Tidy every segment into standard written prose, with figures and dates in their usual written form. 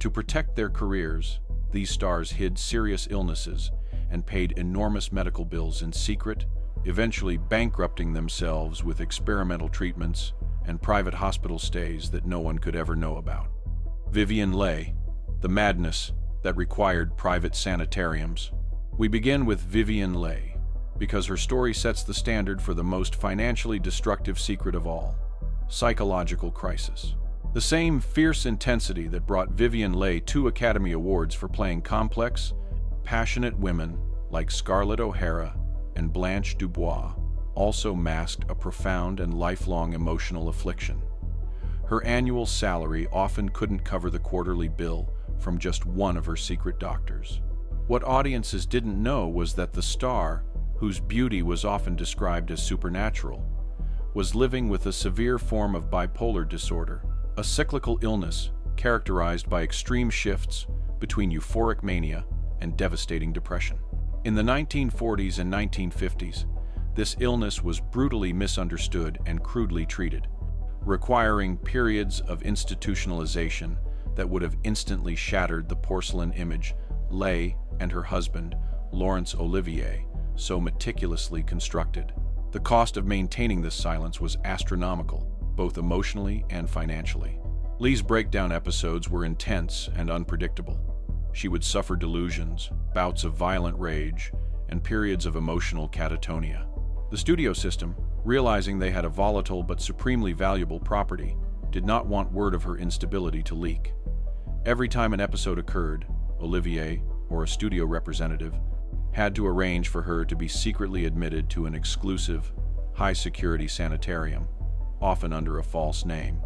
To protect their careers, these stars hid serious illnesses and paid enormous medical bills in secret, eventually bankrupting themselves with experimental treatments and private hospital stays that no one could ever know about. Vivien Leigh, the madness that required private sanitariums. We begin with Vivien Leigh because her story sets the standard for the most financially destructive secret of all: psychological crisis. The same fierce intensity that brought Vivien Leigh 2 Academy Awards for playing complex, passionate women like Scarlett O'Hara and Blanche Dubois also masked a profound and lifelong emotional affliction. Her annual salary often couldn't cover the quarterly bill from just one of her secret doctors. What audiences didn't know was that the star, whose beauty was often described as supernatural, was living with a severe form of bipolar disorder, a cyclical illness characterized by extreme shifts between euphoric mania and devastating depression. In the 1940s and 1950s, this illness was brutally misunderstood and crudely treated, requiring periods of institutionalization that would have instantly shattered the porcelain image Leigh and her husband, Laurence Olivier, so meticulously constructed. The cost of maintaining this silence was astronomical, both emotionally and financially. Leigh's breakdown episodes were intense and unpredictable. She would suffer delusions, bouts of violent rage, and periods of emotional catatonia. The studio system, realizing they had a volatile but supremely valuable property, did not want word of her instability to leak. Every time an episode occurred, Olivier, or a studio representative, had to arrange for her to be secretly admitted to an exclusive, high-security sanitarium, often under a false name,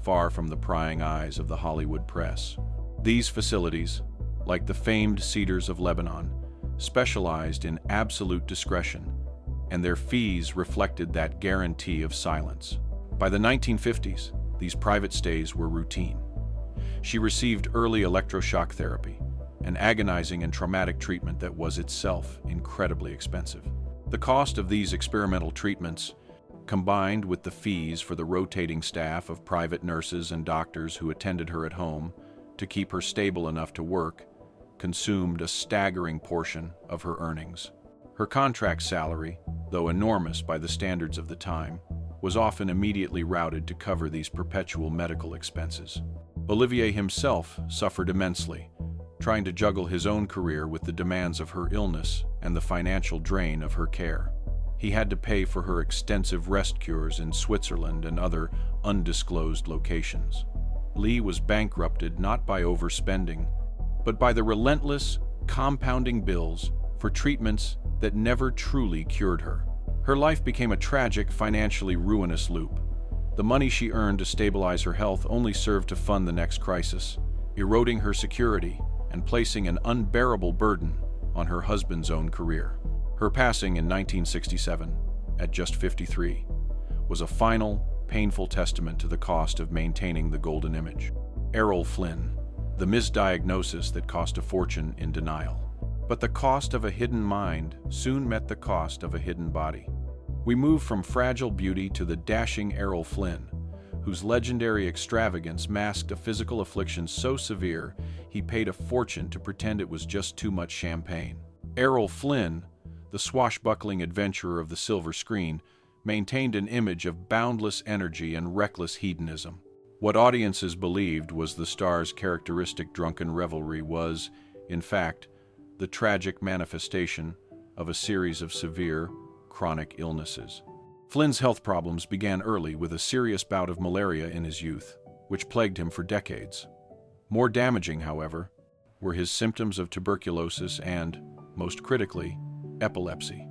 far from the prying eyes of the Hollywood press. These facilities, like the famed Cedars of Lebanon, specialized in absolute discretion, and their fees reflected that guarantee of silence. By the 1950s, these private stays were routine. She received early electroshock therapy, an agonizing and traumatic treatment that was itself incredibly expensive. The cost of these experimental treatments, combined with the fees for the rotating staff of private nurses and doctors who attended her at home to keep her stable enough to work, consumed a staggering portion of her earnings. Her contract salary, though enormous by the standards of the time, was often immediately routed to cover these perpetual medical expenses. Olivier himself suffered immensely, trying to juggle his own career with the demands of her illness and the financial drain of her care. He had to pay for her extensive rest cures in Switzerland and other undisclosed locations. Leigh was bankrupted not by overspending, but by the relentless, compounding bills for treatments that never truly cured her. Her life became a tragic, financially ruinous loop. The money she earned to stabilize her health only served to fund the next crisis, eroding her security and placing an unbearable burden on her husband's own career. Her passing in 1967, at just 53, was a final, painful testament to the cost of maintaining the golden image. Errol Flynn, the misdiagnosis that cost a fortune in denial. But the cost of a hidden mind soon met the cost of a hidden body. We move from fragile beauty to the dashing Errol Flynn, whose legendary extravagance masked a physical affliction so severe he paid a fortune to pretend it was just too much champagne. Errol Flynn, the swashbuckling adventurer of the silver screen, maintained an image of boundless energy and reckless hedonism. What audiences believed was the star's characteristic drunken revelry was, in fact, the tragic manifestation of a series of severe, chronic illnesses. Flynn's health problems began early with a serious bout of malaria in his youth, which plagued him for decades. More damaging, however, were his symptoms of tuberculosis and, most critically, epilepsy.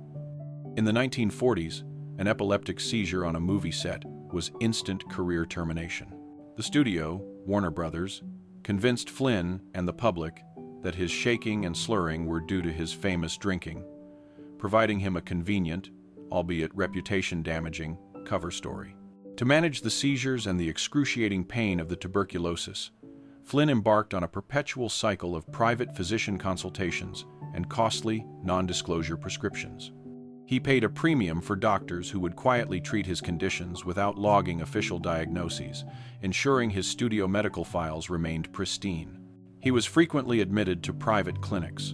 In the 1940s, an epileptic seizure on a movie set was instant career termination. The studio, Warner Brothers, convinced Flynn and the public that his shaking and slurring were due to his famous drinking, providing him a convenient, albeit reputation-damaging, cover story. To manage the seizures and the excruciating pain of the tuberculosis, Flynn embarked on a perpetual cycle of private physician consultations and costly, non-disclosure prescriptions. He paid a premium for doctors who would quietly treat his conditions without logging official diagnoses, ensuring his studio medical files remained pristine. He was frequently admitted to private clinics,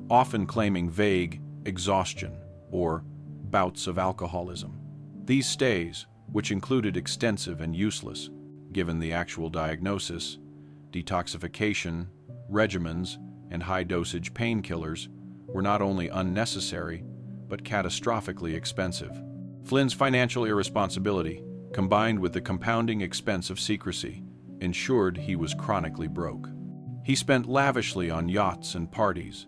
often claiming vague exhaustion or bouts of alcoholism. These stays, which included extensive and useless, given the actual diagnosis, detoxification, regimens, and high-dosage painkillers, were not only unnecessary, but catastrophically expensive. Flynn's financial irresponsibility, combined with the compounding expense of secrecy, ensured he was chronically broke. He spent lavishly on yachts and parties,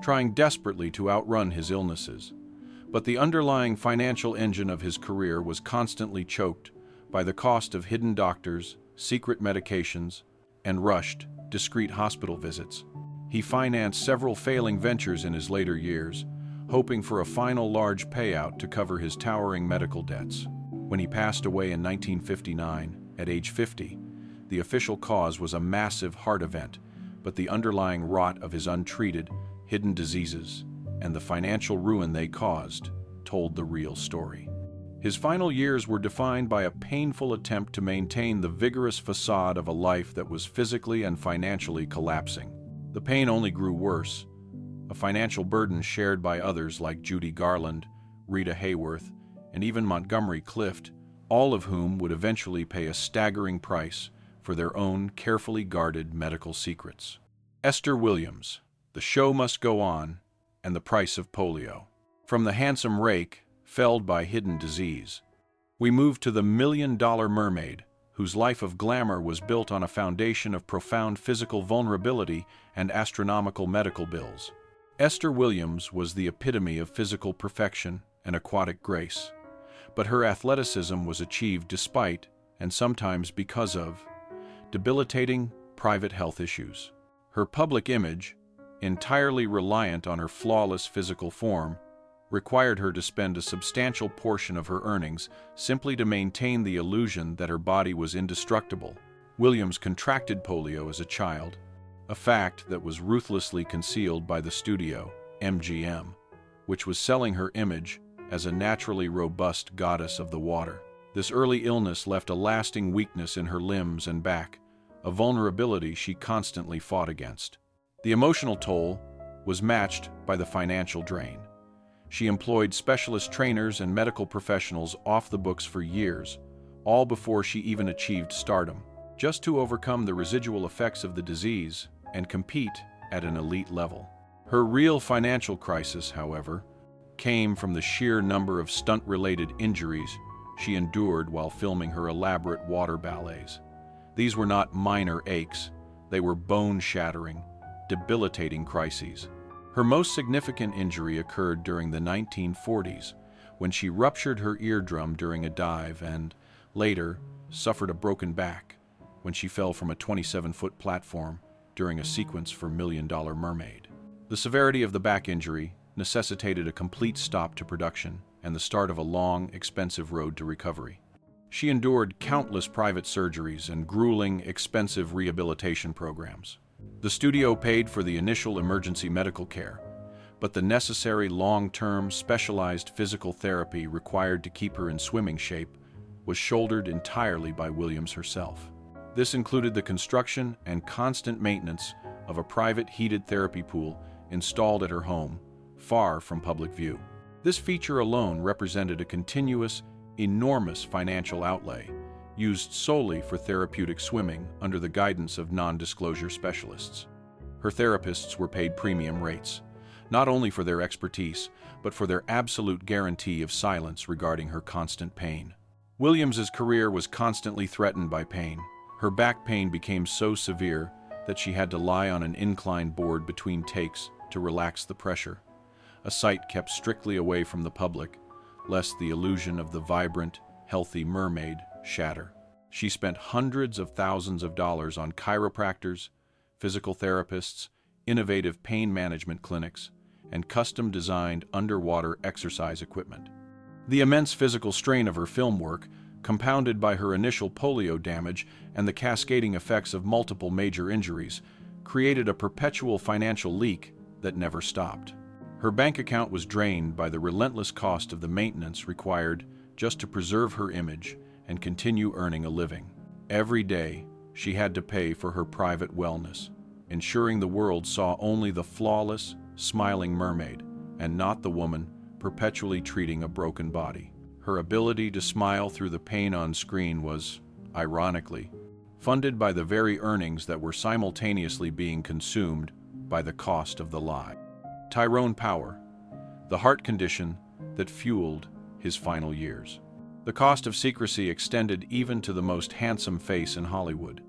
trying desperately to outrun his illnesses, but the underlying financial engine of his career was constantly choked by the cost of hidden doctors, secret medications, and rushed, discreet hospital visits. He financed several failing ventures in his later years, hoping for a final large payout to cover his towering medical debts. When he passed away in 1959, at age 50, the official cause was a massive heart event, but the underlying rot of his untreated, hidden diseases and the financial ruin they caused told the real story. His final years were defined by a painful attempt to maintain the vigorous facade of a life that was physically and financially collapsing. The pain only grew worse, a financial burden shared by others like Judy Garland, Rita Hayworth, and even Montgomery Clift, all of whom would eventually pay a staggering price for their own carefully guarded medical secrets. Esther Williams, The Show Must Go On, and the Price of Polio. From the handsome rake, felled by hidden disease, we move to the million-dollar mermaid, whose life of glamour was built on a foundation of profound physical vulnerability and astronomical medical bills. Esther Williams was the epitome of physical perfection and aquatic grace, but her athleticism was achieved despite, and sometimes because of, debilitating private health issues. Her public image, entirely reliant on her flawless physical form, required her to spend a substantial portion of her earnings simply to maintain the illusion that her body was indestructible. Williams contracted polio as a child, a fact that was ruthlessly concealed by the studio, MGM, which was selling her image as a naturally robust goddess of the water. This early illness left a lasting weakness in her limbs and back, a vulnerability she constantly fought against. The emotional toll was matched by the financial drain. She employed specialist trainers and medical professionals off the books for years, all before she even achieved stardom, just to overcome the residual effects of the disease and compete at an elite level. Her real financial crisis, however, came from the sheer number of stunt-related injuries she endured while filming her elaborate water ballets. These were not minor aches, they were bone-shattering, debilitating crises. Her most significant injury occurred during the 1940s, when she ruptured her eardrum during a dive and, later, suffered a broken back when she fell from a 27-foot platform during a sequence for Million Dollar Mermaid. The severity of the back injury necessitated a complete stop to production and the start of a long, expensive road to recovery. She endured countless private surgeries and grueling, expensive rehabilitation programs. The studio paid for the initial emergency medical care, but the necessary long-term, specialized physical therapy required to keep her in swimming shape was shouldered entirely by Williams herself. This included the construction and constant maintenance of a private heated therapy pool installed at her home, far from public view. This feature alone represented a continuous, enormous financial outlay, used solely for therapeutic swimming under the guidance of non-disclosure specialists. Her therapists were paid premium rates, not only for their expertise, but for their absolute guarantee of silence regarding her constant pain. Williams's career was constantly threatened by pain. Her back pain became so severe that she had to lie on an inclined board between takes to relax the pressure, a sight kept strictly away from the public, lest the illusion of the vibrant, healthy mermaid shatter. She spent hundreds of thousands of dollars on chiropractors, physical therapists, innovative pain management clinics, and custom-designed underwater exercise equipment. The immense physical strain of her film work, compounded by her initial polio damage and the cascading effects of multiple major injuries, created a perpetual financial leak that never stopped. Her bank account was drained by the relentless cost of the maintenance required just to preserve her image and continue earning a living. Every day, she had to pay for her private wellness, ensuring the world saw only the flawless, smiling mermaid, and not the woman perpetually treating a broken body. Her ability to smile through the pain on screen was, ironically, funded by the very earnings that were simultaneously being consumed by the cost of the lie. Tyrone Power, the heart condition that fueled his final years. The cost of secrecy extended even to the most handsome face in Hollywood,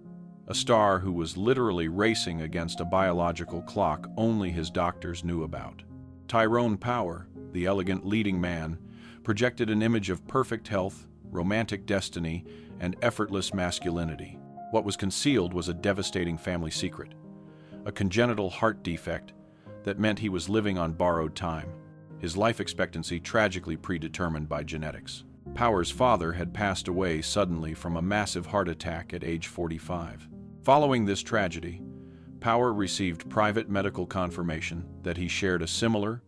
a star who was literally racing against a biological clock only his doctors knew about. Tyrone Power, the elegant leading man, projected an image of perfect health, romantic destiny, and effortless masculinity. What was concealed was a devastating family secret, a congenital heart defect that meant he was living on borrowed time, his life expectancy tragically predetermined by genetics. Power's father had passed away suddenly from a massive heart attack at age 45. Following this tragedy, Power received private medical confirmation that he shared a similar,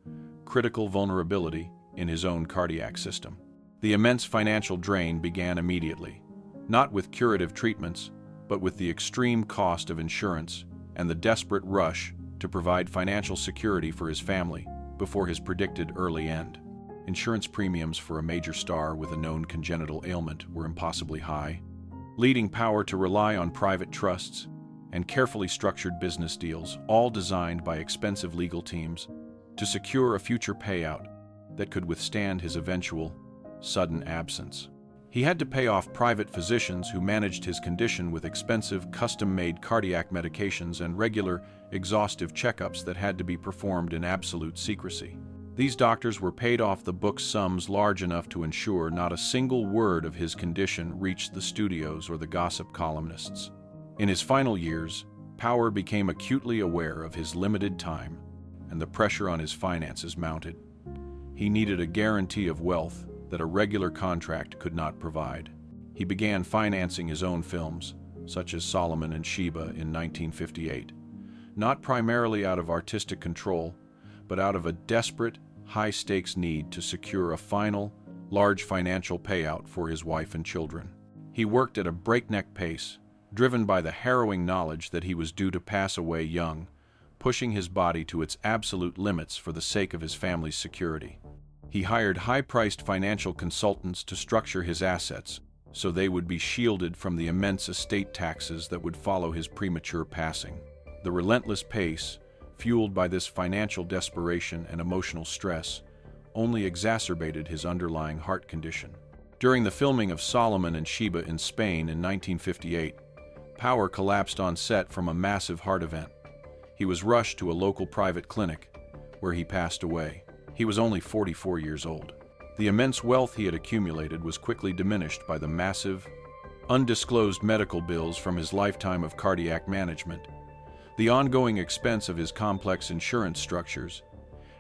critical vulnerability in his own cardiac system. The immense financial drain began immediately, not with curative treatments, but with the extreme cost of insurance and the desperate rush to provide financial security for his family before his predicted early end. Insurance premiums for a major star with a known congenital ailment were impossibly high, leading Power to rely on private trusts and carefully structured business deals, all designed by expensive legal teams, to secure a future payout that could withstand his eventual, sudden absence. He had to pay off private physicians who managed his condition with expensive, custom-made cardiac medications and regular, exhaustive checkups that had to be performed in absolute secrecy. These doctors were paid off the book's sums large enough to ensure not a single word of his condition reached the studios or the gossip columnists. In his final years, Power became acutely aware of his limited time, and the pressure on his finances mounted. He needed a guarantee of wealth that a regular contract could not provide. He began financing his own films, such as Solomon and Sheba in 1958, not primarily out of artistic control, but out of a desperate, high-stakes need to secure a final, large financial payout for his wife and children. He worked at a breakneck pace, driven by the harrowing knowledge that he was due to pass away young, pushing his body to its absolute limits for the sake of his family's security. He hired high-priced financial consultants to structure his assets so they would be shielded from the immense estate taxes that would follow his premature passing. The relentless pace, fueled by this financial desperation and emotional stress, only exacerbated his underlying heart condition. During the filming of Solomon and Sheba in Spain in 1958, Power collapsed on set from a massive heart event. He was rushed to a local private clinic, where he passed away. He was only 44 years old. The immense wealth he had accumulated was quickly diminished by the massive, undisclosed medical bills from his lifetime of cardiac management, the ongoing expense of his complex insurance structures,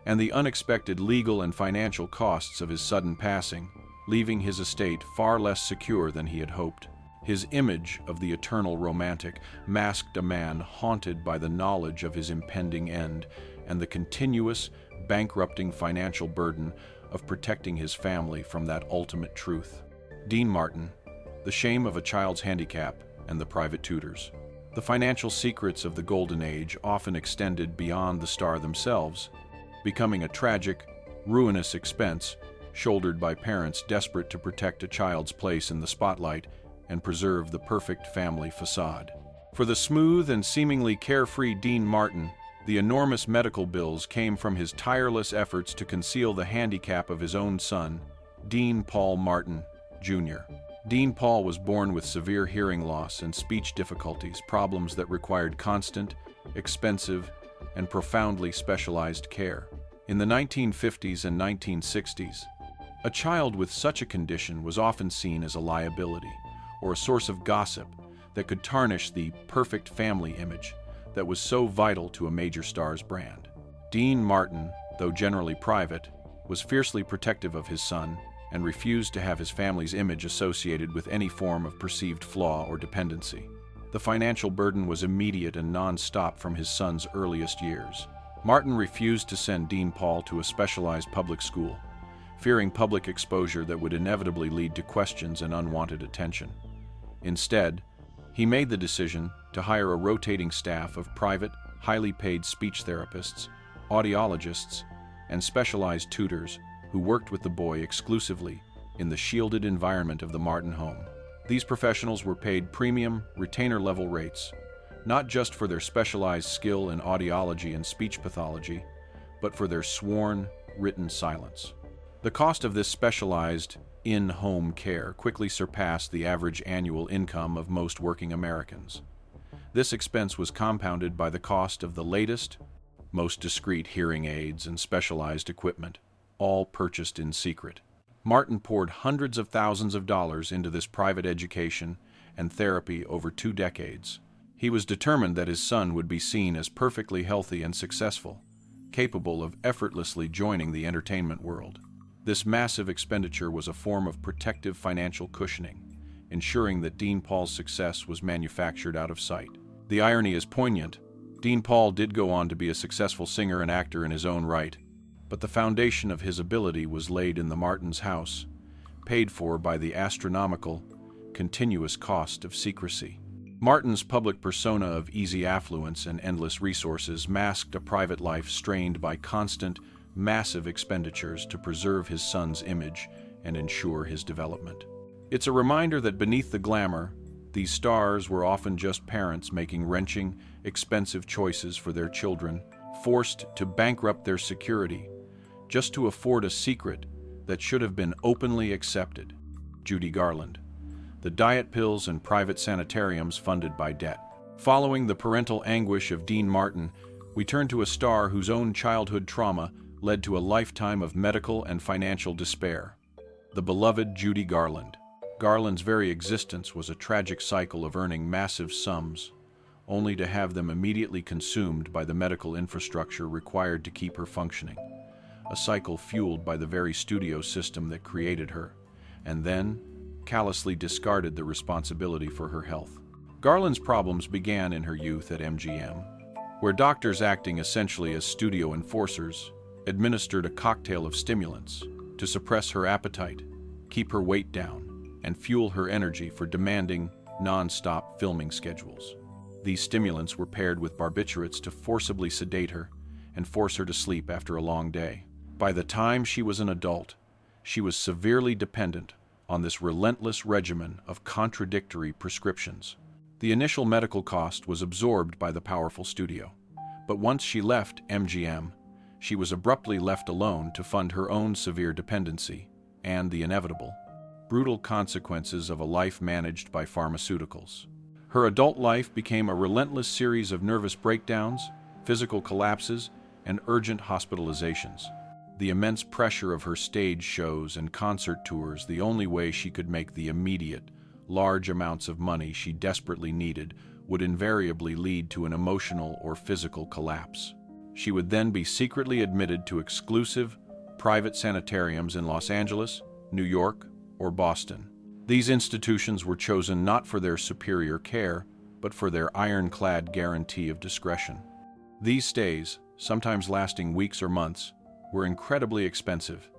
and the unexpected legal and financial costs of his sudden passing, leaving his estate far less secure than he had hoped. His image of the eternal romantic masked a man haunted by the knowledge of his impending end and the continuous, bankrupting financial burden of protecting his family from that ultimate truth. Dean Martin, The Shame of a Child's Handicap, and The Private Tutors. The financial secrets of the Golden Age often extended beyond the star themselves, becoming a tragic, ruinous expense shouldered by parents desperate to protect a child's place in the spotlight and preserve the perfect family facade. For the smooth and seemingly carefree Dean Martin, the enormous medical bills came from his tireless efforts to conceal the handicap of his own son, Dean Paul Martin, Jr. Dean Paul was born with severe hearing loss and speech difficulties, problems that required constant, expensive, and profoundly specialized care. In the 1950s and 1960s, a child with such a condition was often seen as a liability or a source of gossip that could tarnish the perfect family image that was so vital to a major star's brand. Dean Martin, though generally private, was fiercely protective of his son and refused to have his family's image associated with any form of perceived flaw or dependency. The financial burden was immediate and non-stop from his son's earliest years. Martin refused to send Dean Paul to a specialized public school, fearing public exposure that would inevitably lead to questions and unwanted attention. Instead, he made the decision to hire a rotating staff of private, highly paid speech therapists, audiologists, and specialized tutors who worked with the boy exclusively in the shielded environment of the Martin home. These professionals were paid premium, retainer-level rates, not just for their specialized skill in audiology and speech pathology, but for their sworn, written silence. The cost of this specialized, in-home care quickly surpassed the average annual income of most working Americans. This expense was compounded by the cost of the latest, most discreet hearing aids and specialized equipment, all purchased in secret. Martin poured hundreds of thousands of dollars into this private education and therapy over 2 decades. He was determined that his son would be seen as perfectly healthy and successful, capable of effortlessly joining the entertainment world. This massive expenditure was a form of protective financial cushioning, ensuring that Dean Paul's success was manufactured out of sight. The irony is poignant. Dean Paul did go on to be a successful singer and actor in his own right, but the foundation of his ability was laid in the Martins' house, paid for by the astronomical, continuous cost of secrecy. Martin's public persona of easy affluence and endless resources masked a private life strained by constant, massive expenditures to preserve his son's image and ensure his development. It's a reminder that beneath the glamour, these stars were often just parents making wrenching, expensive choices for their children, forced to bankrupt their security, just to afford a secret that should have been openly accepted. Judy Garland. The diet pills and private sanitariums funded by debt. Following the parental anguish of Dean Martin, we turn to a star whose own childhood trauma led to a lifetime of medical and financial despair. The beloved Judy Garland. Garland's very existence was a tragic cycle of earning massive sums, only to have them immediately consumed by the medical infrastructure required to keep her functioning. A cycle fueled by the very studio system that created her, and then callously discarded the responsibility for her health. Garland's problems began in her youth at MGM, where doctors acting essentially as studio enforcers administered a cocktail of stimulants to suppress her appetite, keep her weight down, and fuel her energy for demanding, non-stop filming schedules. These stimulants were paired with barbiturates to forcibly sedate her and force her to sleep after a long day. By the time she was an adult, she was severely dependent on this relentless regimen of contradictory prescriptions. The initial medical cost was absorbed by the powerful studio, but once she left MGM, she was abruptly left alone to fund her own severe dependency and the inevitable, brutal consequences of a life managed by pharmaceuticals. Her adult life became a relentless series of nervous breakdowns, physical collapses, and urgent hospitalizations. The immense pressure of her stage shows and concert tours, the only way she could make the immediate, large amounts of money she desperately needed, would invariably lead to an emotional or physical collapse. She would then be secretly admitted to exclusive, private sanitariums in Los Angeles, New York, or Boston. These institutions were chosen not for their superior care, but for their ironclad guarantee of discretion. These stays, sometimes lasting weeks or months, were incredibly expensive,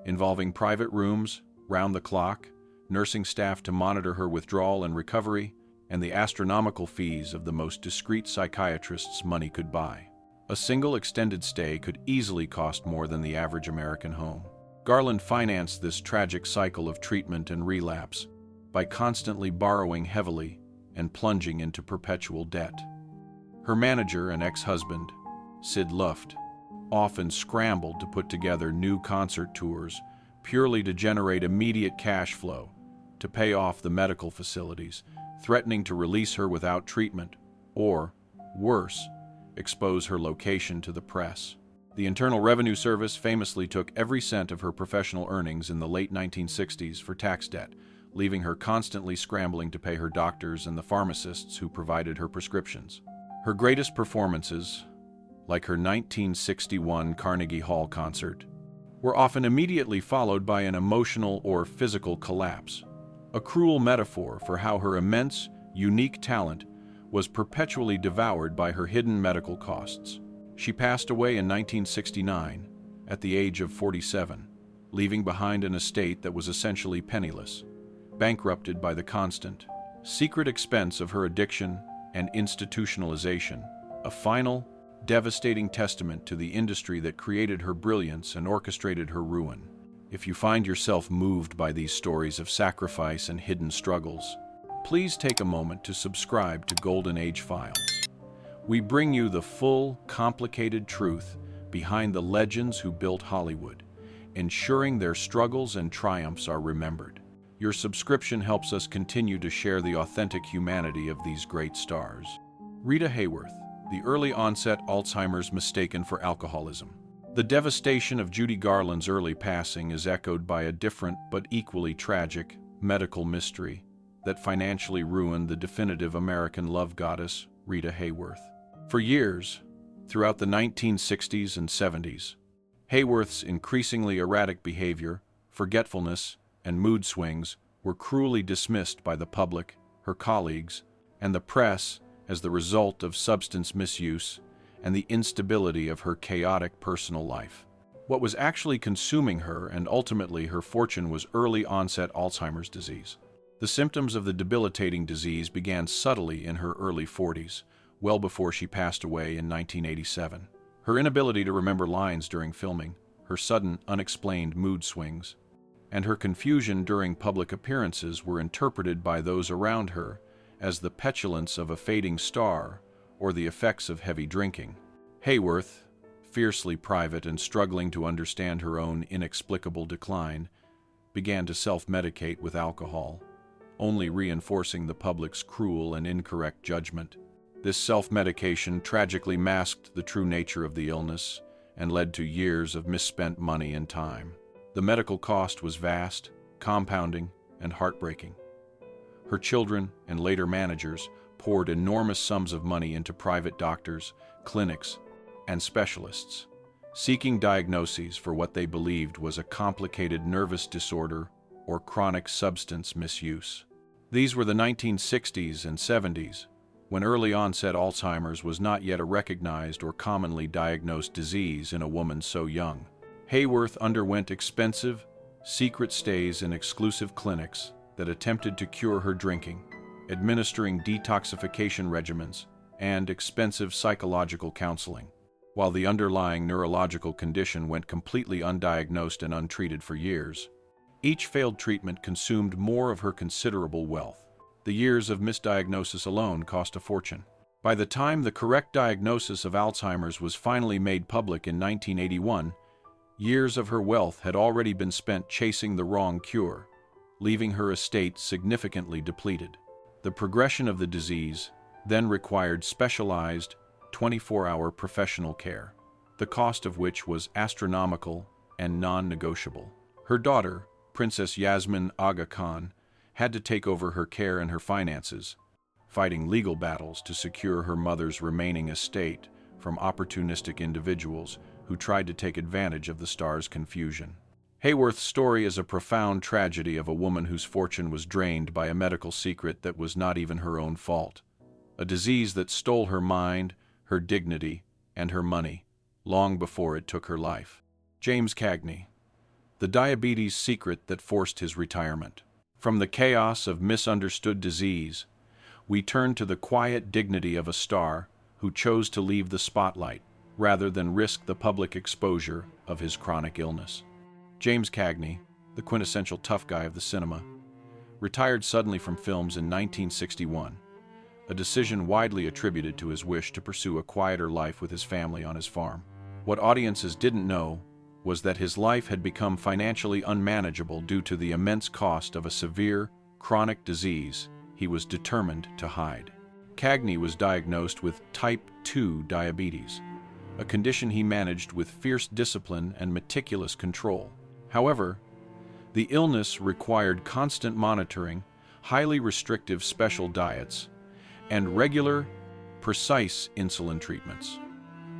involving private rooms, round the clock, nursing staff to monitor her withdrawal and recovery, and the astronomical fees of the most discreet psychiatrists money could buy. A single extended stay could easily cost more than the average American home. Garland financed this tragic cycle of treatment and relapse by constantly borrowing heavily and plunging into perpetual debt. Her manager and ex-husband, Sid Luft, often scrambled to put together new concert tours purely to generate immediate cash flow to pay off the medical facilities, threatening to release her without treatment or, worse, expose her location to the press. The Internal Revenue Service famously took every cent of her professional earnings in the late 1960s for tax debt, leaving her constantly scrambling to pay her doctors and the pharmacists who provided her prescriptions. Her greatest performances, like her 1961 Carnegie Hall concert, were often immediately followed by an emotional or physical collapse, a cruel metaphor for how her immense, unique talent was perpetually devoured by her hidden medical costs. She passed away in 1969, at the age of 47, leaving behind an estate that was essentially penniless, bankrupted by the constant, secret expense of her addiction and institutionalization, a final, devastating testament to the industry that created her brilliance and orchestrated her ruin. If you find yourself moved by these stories of sacrifice and hidden struggles, please take a moment to subscribe to Golden Age Files. We bring you the full, complicated truth behind the legends who built Hollywood, ensuring their struggles and triumphs are remembered. Your subscription helps us continue to share the authentic humanity of these great stars. Rita Hayworth, the early-onset Alzheimer's mistaken for alcoholism. The devastation of Judy Garland's early passing is echoed by a different but equally tragic medical mystery that financially ruined the definitive American love goddess, Rita Hayworth. For years, throughout the 1960s and 70s, Hayworth's increasingly erratic behavior, forgetfulness, and mood swings were cruelly dismissed by the public, her colleagues, and the press as the result of substance misuse and the instability of her chaotic personal life. What was actually consuming her and ultimately her fortune was early-onset Alzheimer's disease. The symptoms of the debilitating disease began subtly in her early 40s, well before she passed away in 1987. Her inability to remember lines during filming, her sudden, unexplained mood swings, and her confusion during public appearances were interpreted by those around her as the petulance of a fading star or the effects of heavy drinking. Hayworth, fiercely private and struggling to understand her own inexplicable decline, began to self-medicate with alcohol, only reinforcing the public's cruel and incorrect judgment. This self-medication tragically masked the true nature of the illness and led to years of misspent money and time. The medical cost was vast, compounding, and heartbreaking. Her children and later managers poured enormous sums of money into private doctors, clinics, and specialists, seeking diagnoses for what they believed was a complicated nervous disorder or chronic substance misuse. These were the 1960s and 70s, when early-onset Alzheimer's was not yet a recognized or commonly diagnosed disease in a woman so young. Hayworth underwent expensive, secret stays in exclusive clinics that attempted to cure her drinking, administering detoxification regimens and expensive psychological counseling, while the underlying neurological condition went completely undiagnosed and untreated for years. Each failed treatment consumed more of her considerable wealth. The years of misdiagnosis alone cost a fortune. By the time the correct diagnosis of Alzheimer's was finally made public in 1981, years of her wealth had already been spent chasing the wrong cure, leaving her estate significantly depleted. The progression of the disease then required specialized, 24-hour professional care, the cost of which was astronomical and non-negotiable. Her daughter, Princess Yasmin Aga Khan, had to take over her care and her finances, fighting legal battles to secure her mother's remaining estate from opportunistic individuals who tried to take advantage of the star's confusion. Hayworth's story is a profound tragedy of a woman whose fortune was drained by a medical secret that was not even her own fault, a disease that stole her mind, her dignity, and her money, long before it took her life. James Cagney, the diabetes secret that forced his retirement. From the chaos of misunderstood disease, we turn to the quiet dignity of a star who chose to leave the spotlight rather than risk the public exposure of his chronic illness. James Cagney, the quintessential tough guy of the cinema, retired suddenly from films in 1961, a decision widely attributed to his wish to pursue a quieter life with his family on his farm. What audiences didn't know was that his life had become financially unmanageable due to the immense cost of a severe, chronic disease he was determined to hide. Cagney was diagnosed with type 2 diabetes, a condition he managed with fierce discipline and meticulous control. However, the illness required constant monitoring, highly restrictive special diets, and regular, precise insulin treatments.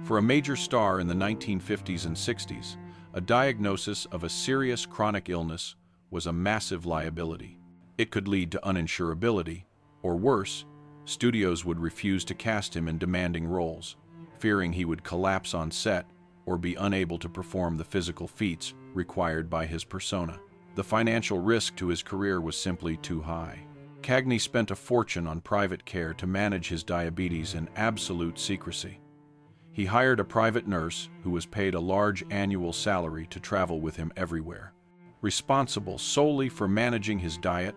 For a major star in the 1950s and 60s, a diagnosis of a serious chronic illness was a massive liability. It could lead to uninsurability, or worse, studios would refuse to cast him in demanding roles, fearing he would collapse on set or be unable to perform the physical feats required by his persona. The financial risk to his career was simply too high. Cagney spent a fortune on private care to manage his diabetes in absolute secrecy. He hired a private nurse who was paid a large annual salary to travel with him everywhere, responsible solely for managing his diet,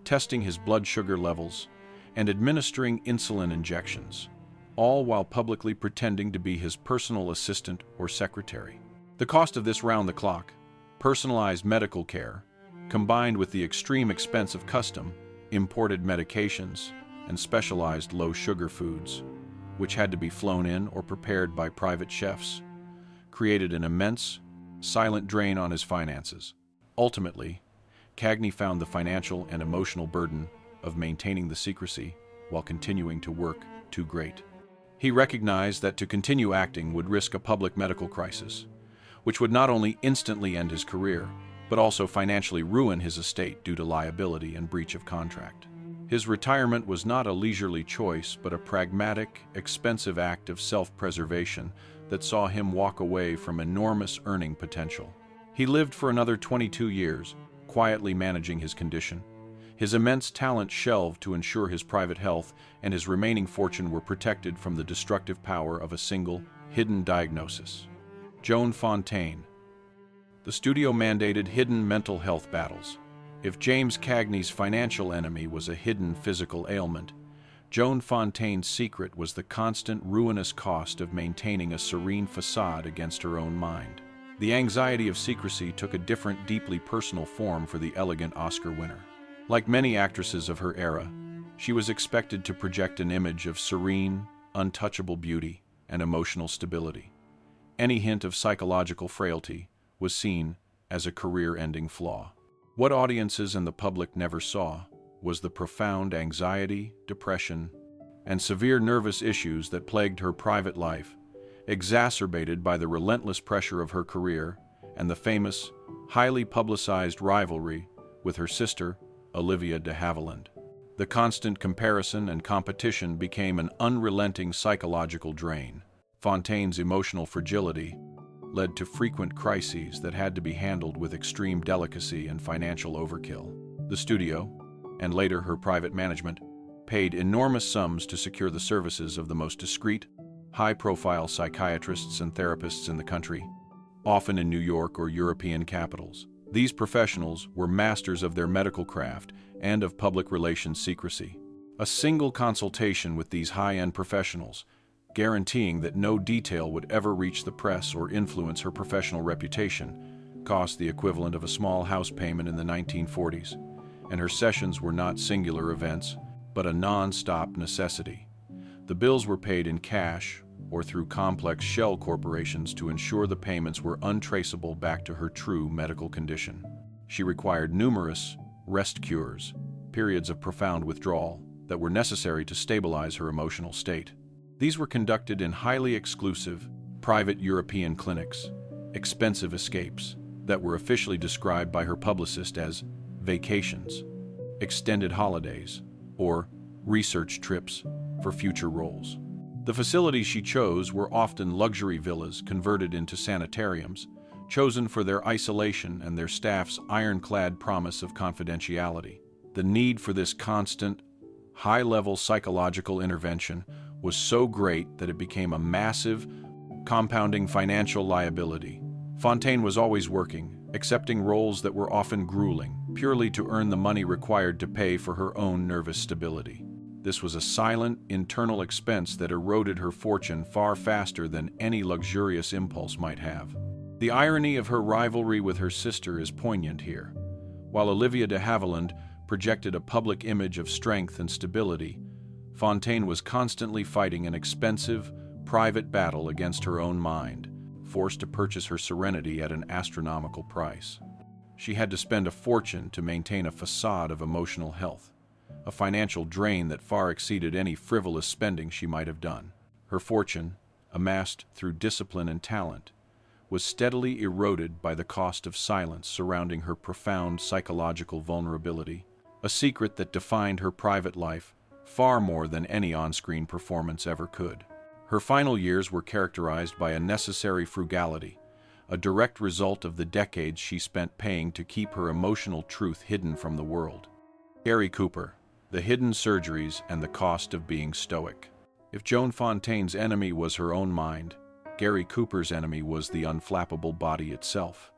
testing his blood sugar levels, and administering insulin injections, all while publicly pretending to be his personal assistant or secretary. The cost of this round-the-clock, personalized medical care, combined with the extreme expense of custom, imported medications, and specialized low-sugar foods, which had to be flown in or prepared by private chefs, created an immense, silent drain on his finances. Ultimately, Cagney found the financial and emotional burden of maintaining the secrecy while continuing to work too great. He recognized that to continue acting would risk a public medical crisis, which would not only instantly end his career, but also financially ruin his estate due to liability and breach of contract. His retirement was not a leisurely choice, but a pragmatic, expensive act of self-preservation that saw him walk away from enormous earning potential. He lived for another 22 years, quietly managing his condition. His immense talent shelved to ensure his private health, and his remaining fortune were protected from the destructive power of a single, hidden diagnosis. Joan Fontaine. The studio mandated hidden mental health battles. If James Cagney's financial enemy was a hidden physical ailment, Joan Fontaine's secret was the constant ruinous cost of maintaining a serene facade against her own mind. The anxiety of secrecy took a different, deeply personal form for the elegant Oscar winner. Like many actresses of her era, she was expected to project an image of serene, untouchable beauty and emotional stability. Any hint of psychological frailty was seen as a career-ending flaw. What audiences and the public never saw was the profound anxiety, depression, and severe nervous issues that plagued her private life, exacerbated by the relentless pressure of her career and the famous, highly publicized rivalry with her sister, Olivia de Havilland. The constant comparison and competition became an unrelenting psychological drain. Fontaine's emotional fragility led to frequent crises that had to be handled with extreme delicacy and financial overkill. The studio, and later her private management, paid enormous sums to secure the services of the most discreet, high-profile psychiatrists and therapists in the country, often in New York or European capitals. These professionals were masters of their medical craft and of public relations secrecy. A single consultation with these high-end professionals, guaranteeing that no detail would ever reach the press or influence her professional reputation, cost the equivalent of a small house payment in the 1940s, and her sessions were not singular events, but a non-stop necessity. The bills were paid in cash or through complex shell corporations to ensure the payments were untraceable back to her true medical condition. She required numerous rest cures, periods of profound withdrawal, that were necessary to stabilize her emotional state. These were conducted in highly exclusive, private European clinics, expensive escapes that were officially described by her publicist as vacations, extended holidays, or research trips for future roles. The facilities she chose were often luxury villas converted into sanitariums, chosen for their isolation and their staff's ironclad promise of confidentiality. The need for this constant, high-level psychological intervention was so great that it became a massive, compounding financial liability. Fontaine was always working, accepting roles that were often grueling, purely to earn the money required to pay for her own nervous stability. This was a silent, internal expense that eroded her fortune far faster than any luxurious impulse might have. The irony of her rivalry with her sister is poignant here. While Olivia de Havilland projected a public image of strength and stability, Fontaine was constantly fighting an expensive, private battle against her own mind, forced to purchase her serenity at an astronomical price. She had to spend a fortune to maintain a facade of emotional health, a financial drain that far exceeded any frivolous spending she might have done. Her fortune, amassed through discipline and talent, was steadily eroded by the cost of silence surrounding her profound psychological vulnerability, a secret that defined her private life far more than any on-screen performance ever could. Her final years were characterized by a necessary frugality, a direct result of the decades she spent paying to keep her emotional truth hidden from the world. Gary Cooper. the hidden surgeries, and the cost of being stoic. If Joan Fontaine's enemy was her own mind, Gary Cooper's enemy was the unflappable body itself.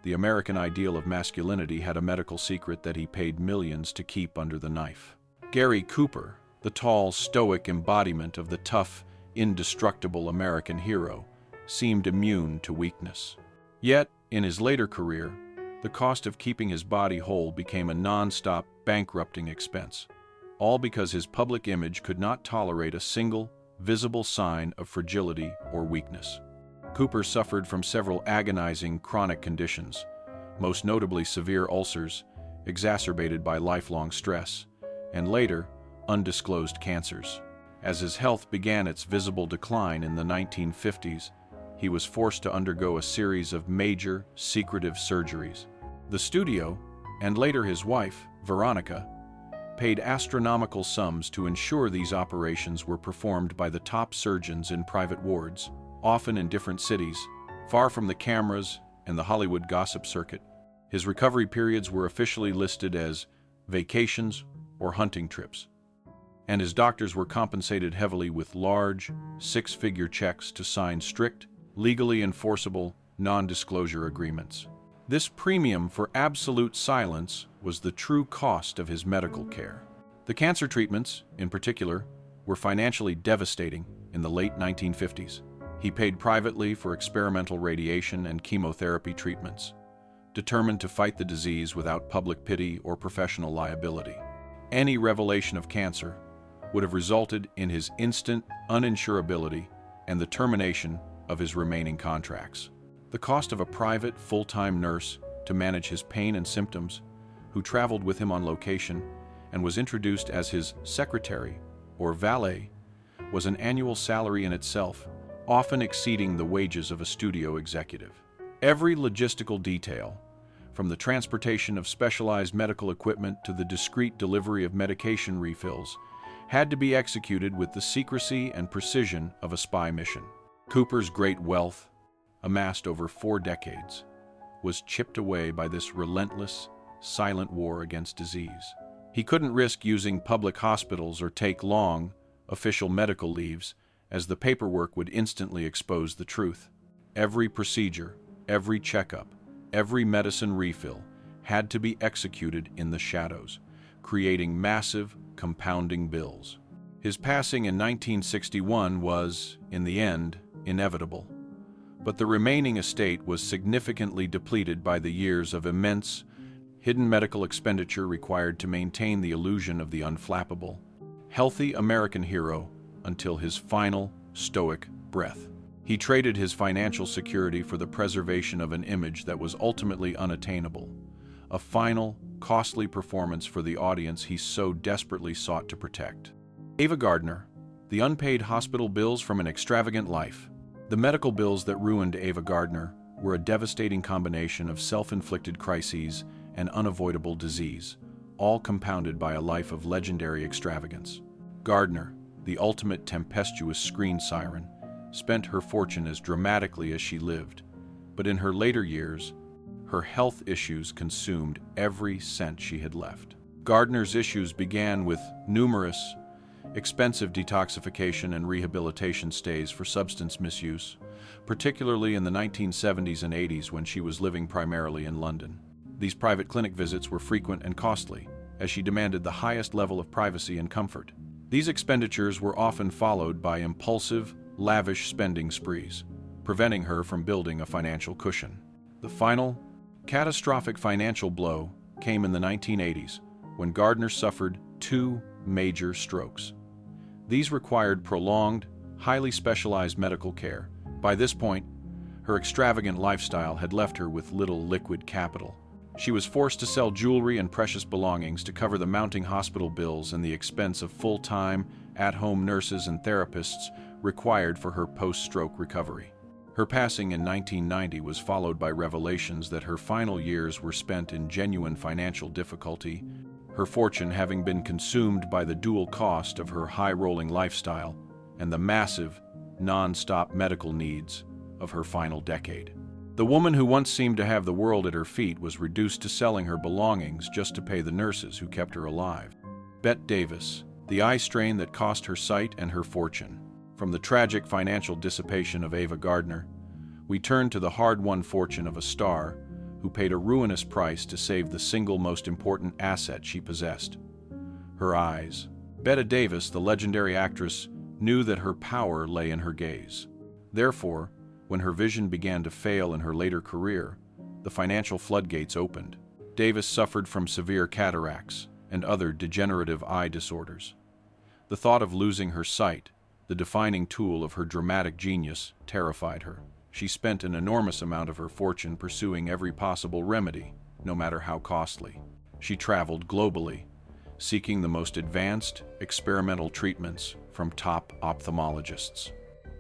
The American ideal of masculinity had a medical secret that he paid millions to keep under the knife. Gary Cooper, the tall, stoic embodiment of the tough, indestructible American hero, seemed immune to weakness. Yet, in his later career, the cost of keeping his body whole became a non-stop, bankrupting expense, all because his public image could not tolerate a single, visible sign of fragility or weakness. Cooper suffered from several agonizing chronic conditions, most notably severe ulcers, exacerbated by lifelong stress, and later, undisclosed cancers. As his health began its visible decline in the 1950s, he was forced to undergo a series of major, secretive surgeries. The studio, and later his wife, Veronica, paid astronomical sums to ensure these operations were performed by the top surgeons in private wards, often in different cities, far from the cameras and the Hollywood gossip circuit. His recovery periods were officially listed as vacations or hunting trips, and his doctors were compensated heavily with large, six-figure checks to sign strict, legally enforceable, non-disclosure agreements. This premium for absolute silence was the true cost of his medical care. The cancer treatments, in particular, were financially devastating in the late 1950s. He paid privately for experimental radiation and chemotherapy treatments, determined to fight the disease without public pity or professional liability. Any revelation of cancer would have resulted in his instant uninsurability and the termination of his remaining contracts. The cost of a private, full-time nurse to manage his pain and symptoms, who traveled with him on location and was introduced as his secretary or valet, was an annual salary in itself, often exceeding the wages of a studio executive. Every logistical detail, from the transportation of specialized medical equipment to the discreet delivery of medication refills, had to be executed with the secrecy and precision of a spy mission. Cooper's great wealth, amassed over 4 decades, was chipped away by this relentless, silent war against disease. He couldn't risk using public hospitals or take long, official medical leaves, as the paperwork would instantly expose the truth. Every procedure, every checkup, every medicine refill had to be executed in the shadows, creating massive, compounding bills. His passing in 1961 was, in the end, inevitable, but the remaining estate was significantly depleted by the years of immense, hidden medical expenditure required to maintain the illusion of the unflappable, healthy American hero until his final, stoic breath. He traded his financial security for the preservation of an image that was ultimately unattainable, a final, costly performance for the audience he so desperately sought to protect. Ava Gardner, the unpaid hospital bills from an extravagant life. The medical bills that ruined Ava Gardner were a devastating combination of self-inflicted crises and unavoidable disease, all compounded by a life of legendary extravagance. Gardner, the ultimate tempestuous screen siren, spent her fortune as dramatically as she lived, but in her later years, her health issues consumed every cent she had left. Gardner's issues began with numerous, expensive detoxification and rehabilitation stays for substance misuse, particularly in the 1970s and 80s when she was living primarily in London. These private clinic visits were frequent and costly, as she demanded the highest level of privacy and comfort. These expenditures were often followed by impulsive, lavish spending sprees, preventing her from building a financial cushion. The final, catastrophic financial blow came in the 1980s, when Gardner suffered 2 major strokes. These required prolonged, highly specialized medical care. By this point, her extravagant lifestyle had left her with little liquid capital. She was forced to sell jewelry and precious belongings to cover the mounting hospital bills and the expense of full-time, at-home nurses and therapists required for her post-stroke recovery. Her passing in 1990 was followed by revelations that her final years were spent in genuine financial difficulty, her fortune having been consumed by the dual cost of her high-rolling lifestyle and the massive, non-stop medical needs of her final decade. The woman who once seemed to have the world at her feet was reduced to selling her belongings just to pay the nurses who kept her alive. Bette Davis, the eye strain that cost her sight and her fortune. From the tragic financial dissipation of Ava Gardner, we turn to the hard-won fortune of a star who paid a ruinous price to save the single most important asset she possessed: her eyes. Bette Davis, the legendary actress, knew that her power lay in her gaze. Therefore, when her vision began to fail in her later career, the financial floodgates opened. Davis suffered from severe cataracts and other degenerative eye disorders. The thought of losing her sight, the defining tool of her dramatic genius, terrified her. She spent an enormous amount of her fortune pursuing every possible remedy, no matter how costly. She traveled globally, seeking the most advanced, experimental treatments from top ophthalmologists.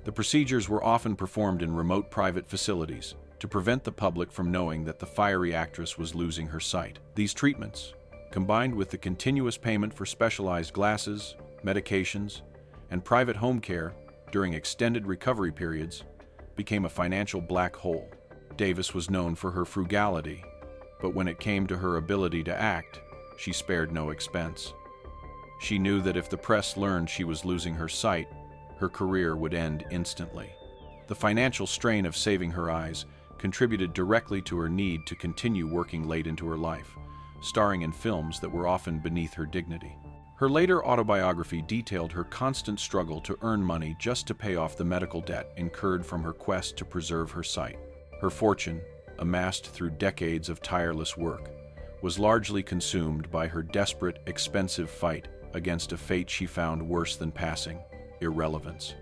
The procedures were often performed in remote private facilities to prevent the public from knowing that the fiery actress was losing her sight. These treatments, combined with the continuous payment for specialized glasses, medications, and private home care during extended recovery periods, became a financial black hole. Davis was known for her frugality, but when it came to her ability to act, she spared no expense. She knew that if the press learned she was losing her sight, her career would end instantly. The financial strain of saving her eyes contributed directly to her need to continue working late into her life, starring in films that were often beneath her dignity. Her later autobiography detailed her constant struggle to earn money just to pay off the medical debt incurred from her quest to preserve her sight. Her fortune, amassed through decades of tireless work, was largely consumed by her desperate, expensive fight against a fate she found worse than passing: irrelevance.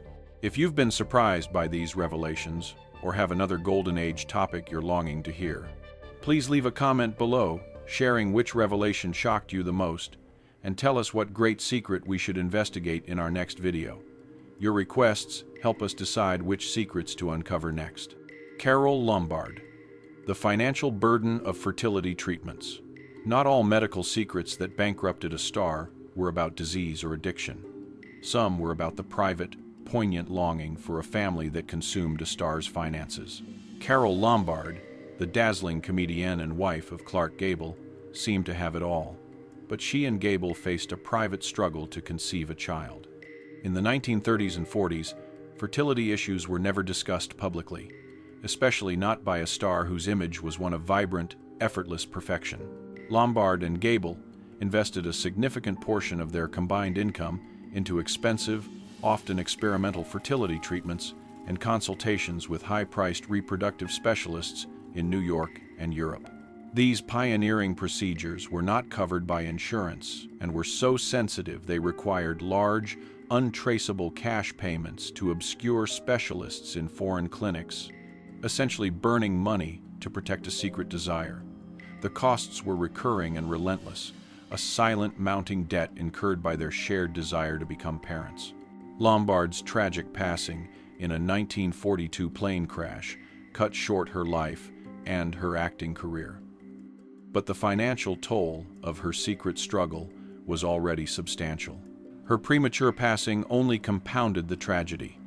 If you've been surprised by these revelations, or have another Golden Age topic you're longing to hear, please leave a comment below, sharing which revelation shocked you the most, and tell us what great secret we should investigate in our next video. Your requests help us decide which secrets to uncover next. Carole Lombard, the financial burden of fertility treatments. Not all medical secrets that bankrupted a star were about disease or addiction. Some were about the private, poignant longing for a family that consumed a star's finances. Carole Lombard, the dazzling comedienne and wife of Clark Gable, seemed to have it all, but she and Gable faced a private struggle to conceive a child. In the 1930s and 40s, fertility issues were never discussed publicly, especially not by a star whose image was one of vibrant, effortless perfection. Lombard and Gable invested a significant portion of their combined income into expensive, often experimental fertility treatments and consultations with high-priced reproductive specialists in New York and Europe. These pioneering procedures were not covered by insurance and were so sensitive they required large, untraceable cash payments to obscure specialists in foreign clinics, essentially burning money to protect a secret desire. The costs were recurring and relentless, a silent mounting debt incurred by their shared desire to become parents. Lombard's tragic passing in a 1942 plane crash cut short her life and her acting career. But the financial toll of her secret struggle was already substantial. Her premature passing only compounded the tragedy,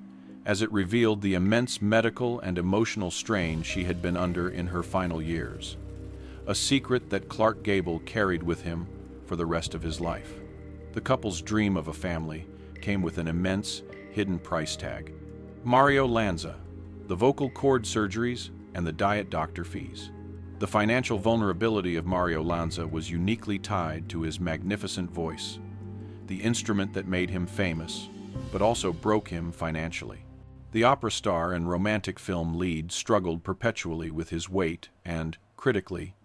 as it revealed the immense medical and emotional strain she had been under in her final years, a secret that Clark Gable carried with him for the rest of his life. The couple's dream of a family came with an immense, hidden price tag: Mario Lanza, the vocal cord surgeries, and the diet doctor fees. The financial vulnerability of Mario Lanza was uniquely tied to his magnificent voice, the instrument that made him famous, but also broke him financially. The opera star and romantic film lead struggled perpetually with his weight and, critically,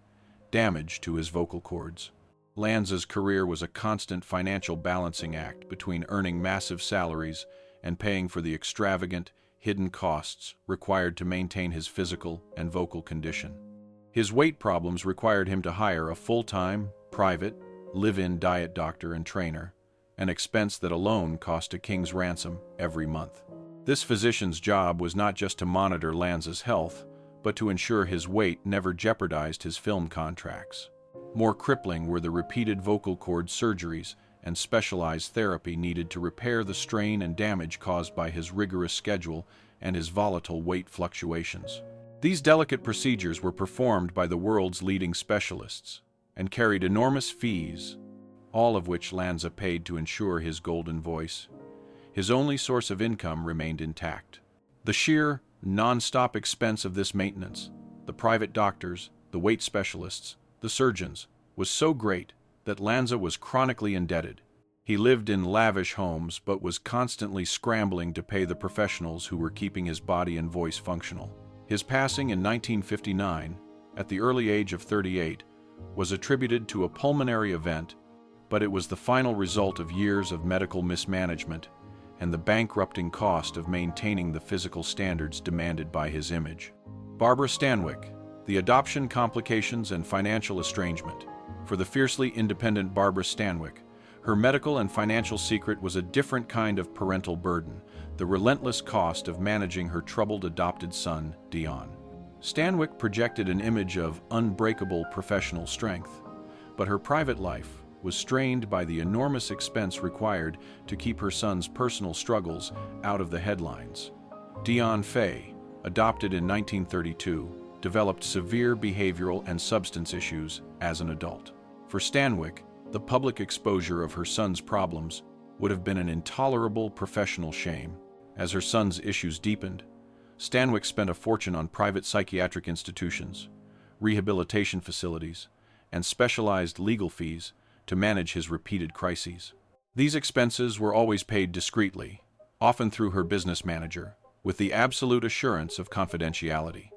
damage to his vocal cords. Lanza's career was a constant financial balancing act between earning massive salaries and paying for the extravagant, hidden costs required to maintain his physical and vocal condition. His weight problems required him to hire a full-time, private, live-in diet doctor and trainer, an expense that alone cost a king's ransom every month. This physician's job was not just to monitor Lanza's health, but to ensure his weight never jeopardized his film contracts. More crippling were the repeated vocal cord surgeries and specialized therapy needed to repair the strain and damage caused by his rigorous schedule and his volatile weight fluctuations. These delicate procedures were performed by the world's leading specialists and carried enormous fees, all of which Lanza paid to ensure his golden voice. His only source of income remained intact. The sheer, non-stop expense of this maintenance, the private doctors, the weight specialists, the surgeons, was so great that Lanza was chronically indebted. He lived in lavish homes but was constantly scrambling to pay the professionals who were keeping his body and voice functional. His passing in 1959, at the early age of 38, was attributed to a pulmonary event, but it was the final result of years of medical mismanagement and the bankrupting cost of maintaining the physical standards demanded by his image. Barbara Stanwyck, the adoption complications and financial estrangement. For the fiercely independent Barbara Stanwyck, her medical and financial secret was a different kind of parental burden, the relentless cost of managing her troubled adopted son, Dion. Stanwyck projected an image of unbreakable professional strength, but her private life was strained by the enormous expense required to keep her son's personal struggles out of the headlines. Dion Fay, adopted in 1932, developed severe behavioral and substance issues as an adult. For Stanwyck, the public exposure of her son's problems would have been an intolerable professional shame. As her son's issues deepened, Stanwyck spent a fortune on private psychiatric institutions, rehabilitation facilities, and specialized legal fees to manage his repeated crises. These expenses were always paid discreetly, often through her business manager, with the absolute assurance of confidentiality.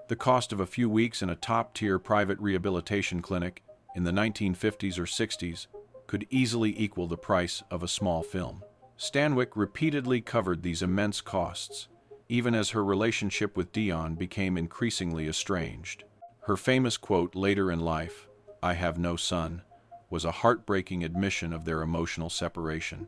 The cost of a few weeks in a top-tier private rehabilitation clinic in the 1950s or 60s could easily equal the price of a small film. Stanwyck repeatedly covered these immense costs, even as her relationship with Dion became increasingly estranged. Her famous quote later in life, "I have no son," was a heartbreaking admission of their emotional separation,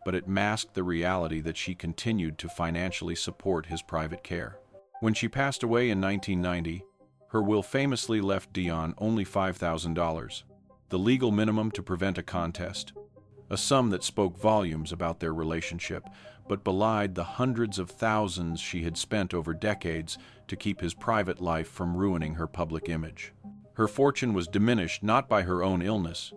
but it masked the reality that she continued to financially support his private care. When she passed away in 1990, her will famously left Dion only $5,000, the legal minimum to prevent a contest, a sum that spoke volumes about their relationship, but belied the hundreds of thousands she had spent over decades to keep his private life from ruining her public image. Her fortune was diminished not by her own illness,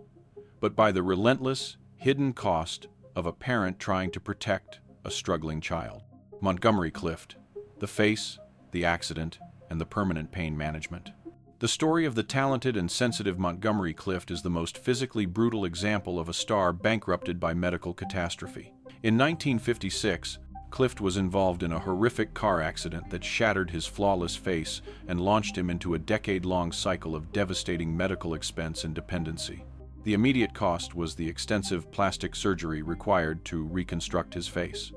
but by the relentless, hidden cost of a parent trying to protect a struggling child. Montgomery Clift, the face, the accident, and the permanent pain management. The story of the talented and sensitive Montgomery Clift is the most physically brutal example of a star bankrupted by medical catastrophe. In 1956, Clift was involved in a horrific car accident that shattered his flawless face and launched him into a decade-long cycle of devastating medical expense and dependency. The immediate cost was the extensive plastic surgery required to reconstruct his face.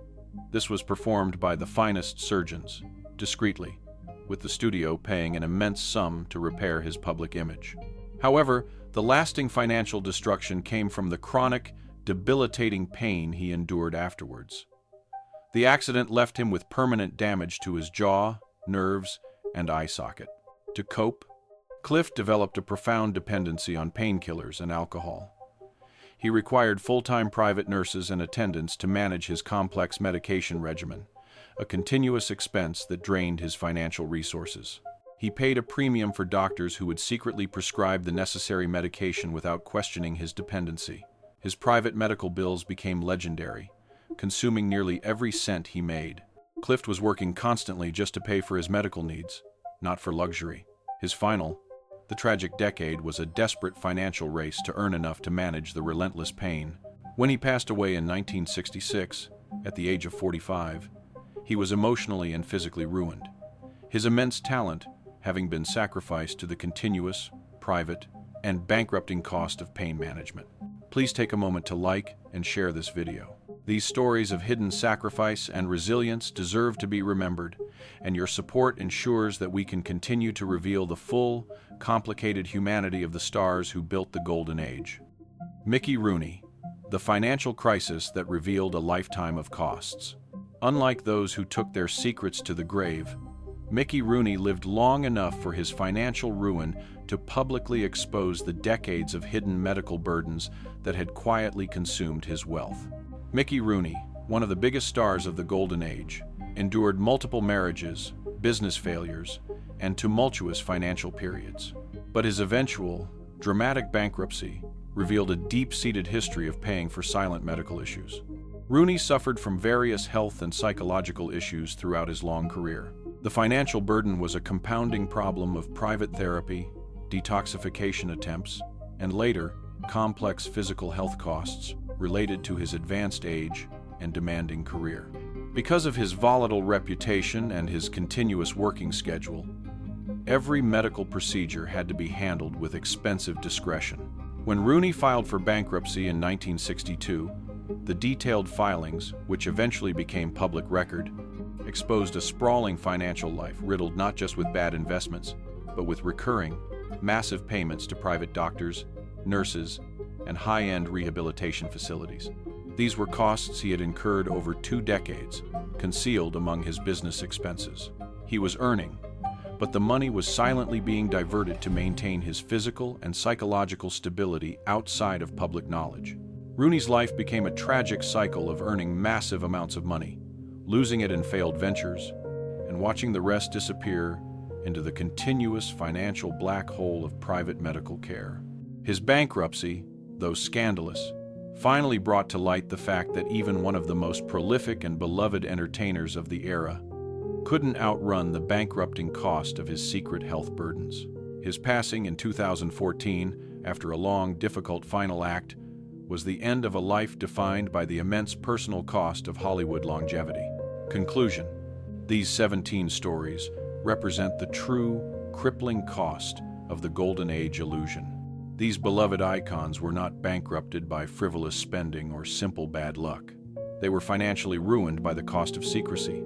This was performed by the finest surgeons, discreetly, with the studio paying an immense sum to repair his public image. However, the lasting financial destruction came from the chronic, debilitating pain he endured afterwards. The accident left him with permanent damage to his jaw, nerves, and eye socket. To cope, Clift developed a profound dependency on painkillers and alcohol. He required full-time private nurses and attendants to manage his complex medication regimen, a continuous expense that drained his financial resources. He paid a premium for doctors who would secretly prescribe the necessary medication without questioning his dependency. His private medical bills became legendary, consuming nearly every cent he made. Clift was working constantly just to pay for his medical needs, not for luxury. His final, the tragic decade, was a desperate financial race to earn enough to manage the relentless pain. When he passed away in 1966, at the age of 45, he was emotionally and physically ruined, his immense talent having been sacrificed to the continuous, private, and bankrupting cost of pain management. Please take a moment to like and share this video. These stories of hidden sacrifice and resilience deserve to be remembered, and your support ensures that we can continue to reveal the full, complicated humanity of the stars who built the Golden Age. Mickey Rooney, the financial crisis that revealed a lifetime of costs. Unlike those who took their secrets to the grave, Mickey Rooney lived long enough for his financial ruin to publicly expose the decades of hidden medical burdens that had quietly consumed his wealth. Mickey Rooney, one of the biggest stars of the Golden Age, endured multiple marriages, business failures, and tumultuous financial periods. But his eventual, dramatic bankruptcy revealed a deep-seated history of paying for silent medical issues. Rooney suffered from various health and psychological issues throughout his long career. The financial burden was a compounding problem of private therapy, detoxification attempts, and later, complex physical health costs related to his advanced age and demanding career. Because of his volatile reputation and his continuous working schedule, every medical procedure had to be handled with expensive discretion. When Rooney filed for bankruptcy in 1962, the detailed filings, which eventually became public record, exposed a sprawling financial life riddled not just with bad investments, but with recurring, massive payments to private doctors, nurses, and high-end rehabilitation facilities. These were costs he had incurred over 2 decades, concealed among his business expenses. He was earning, but the money was silently being diverted to maintain his physical and psychological stability outside of public knowledge. Rooney's life became a tragic cycle of earning massive amounts of money, losing it in failed ventures, and watching the rest disappear into the continuous financial black hole of private medical care. His bankruptcy, though scandalous, finally brought to light the fact that even one of the most prolific and beloved entertainers of the era couldn't outrun the bankrupting cost of his secret health burdens. His passing in 2014, after a long, difficult final act, was the end of a life defined by the immense personal cost of Hollywood longevity. Conclusion: these 17 stories represent the true, crippling cost of the Golden Age illusion. These beloved icons were not bankrupted by frivolous spending or simple bad luck. They were financially ruined by the cost of secrecy,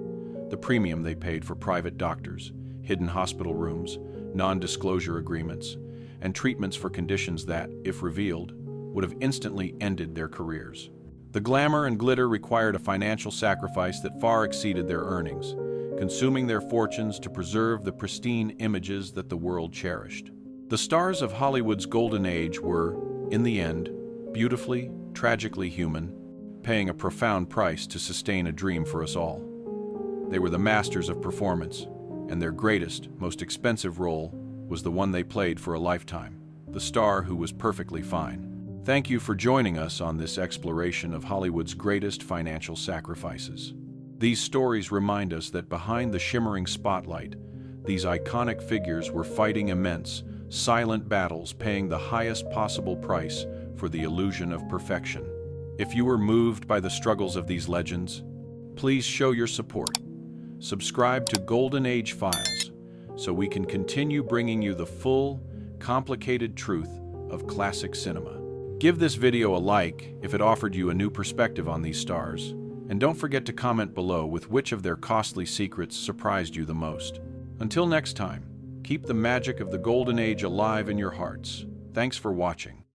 the premium they paid for private doctors, hidden hospital rooms, non-disclosure agreements, and treatments for conditions that, if revealed, would have instantly ended their careers. The glamour and glitter required a financial sacrifice that far exceeded their earnings, consuming their fortunes to preserve the pristine images that the world cherished. The stars of Hollywood's golden age were, in the end, beautifully, tragically human, paying a profound price to sustain a dream for us all. They were the masters of performance, and their greatest, most expensive role was the one they played for a lifetime, the star who was perfectly fine. Thank you for joining us on this exploration of Hollywood's greatest financial sacrifices. These stories remind us that behind the shimmering spotlight, these iconic figures were fighting immense, silent battles, paying the highest possible price for the illusion of perfection. If you were moved by the struggles of these legends, please show your support. Subscribe to Golden Age Files so we can continue bringing you the full, complicated truth of classic cinema. Give this video a like if it offered you a new perspective on these stars, and don't forget to comment below with which of their costly secrets surprised you the most. Until next time, keep the magic of the Golden Age alive in your hearts. Thanks for watching.